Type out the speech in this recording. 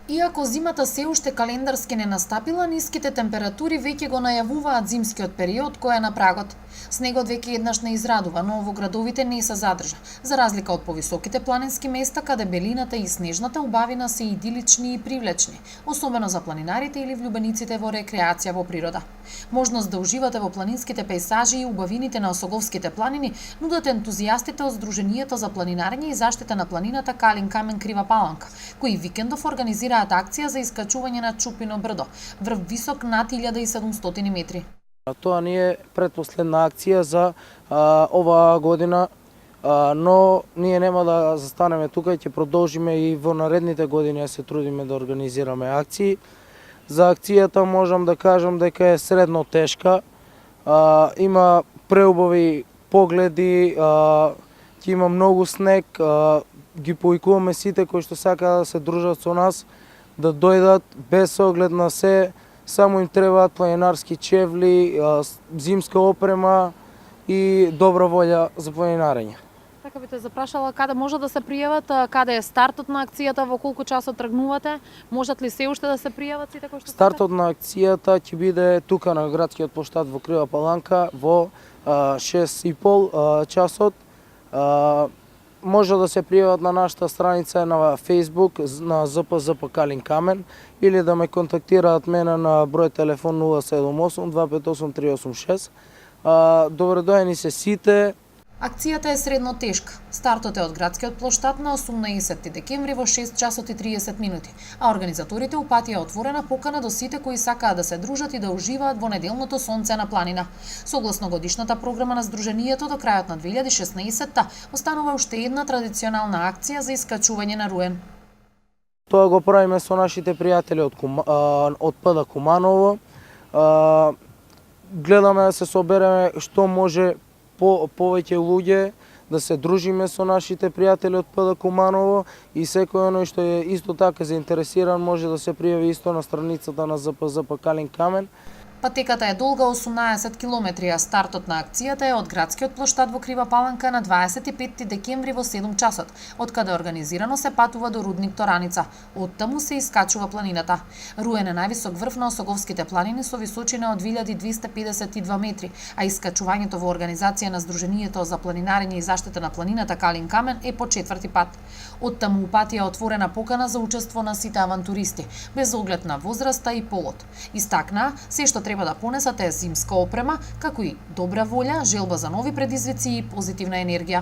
Иако зимата се уште календарски не настапила, ниските температури веќе го најавуваат зимскиот период кој е на прагот. Снегот веќе еднаш не израдува, но во градовите не се задржа, за разлика од повисоките планински места каде белината и снежната убавина се идилични и привлечни, особено за планинарите или влюбениците во рекреација во природа. Можност да уживате во планинските пејзажи и убавините на Осоговските планини нудат ентузијастите од Сдруженијето за планинарење и заштита на планината Калин камен Крива Паланка, кои викендов организираат акција за искачување на Чупино брдо, врв висок над 1700 метри. Тоа ни е предпоследна акција за оваа година, но ние нема да застанеме тука и ќе продолжиме и во наредните години се трудиме да организираме акции. За акцијата можам да кажам дека е средно тешка, има преубави погледи, ќе има многу снег, ги повикуваме сите кои што сакаат да се дружат со нас, да дојдат без оглед на се, само им требаат планинарски чевли, зимска опрема и добра волја за планинарење. Така би те запрашала каде може да се пријават, каде е стартот на акцијата, во колку часот тргнувате, можат ли се уште да се пријават сите кои што Стартот на акцијата ќе биде тука на градскиот плоштад во Крива Паланка во 6:30 часот. Може да се пријават на нашата страница на Facebook на ЗПЗП Калин камен или да ме контактираат мене на број телефон 078 258 386. Добре дојдени се сите. Акцијата е средно тешка. Стартот е од градскиот плоштад на 18 декември во 6 часот и 30 минути, а организаторите упатија отворена покана до сите кои сакаат да се дружат и да уживаат во неделното сонце на планина. Согласно годишната програма на Сдруженијето, до крајот на 2016-та останува уште една традиционална акција за искачување на Руен. Тоа го правиме со нашите пријатели од ПД Куманово. Гледаме да се собереме што може повеќе луѓе, да се дружиме со нашите пријатели од ПД Куманово и секој оној што е исто така заинтересиран може да се пријави исто на страницата на ЗПЗП Калин камен. Патеката е долга 18 километри, а стартот на акцијата е од градскиот плоштад во Крива Паланка на 25 декември во 7 часот, од каде организирано се патува до рудник Тораница. Оттаму се искачува планината. Руен е највисок врв на Осоговските планини со височина од 2252 метри, а искачувањето во организација на Сдруженијето за планинарење и заштита на планината Калин камен е по 4ти пат. Оттаму упатија отворена покана за учество на сите авантуристи, без оглед на возраста и полот. Истакна, се што треба да понесат е зимска опрема, како и добра волја, желба за нови предизвици и позитивна енергија.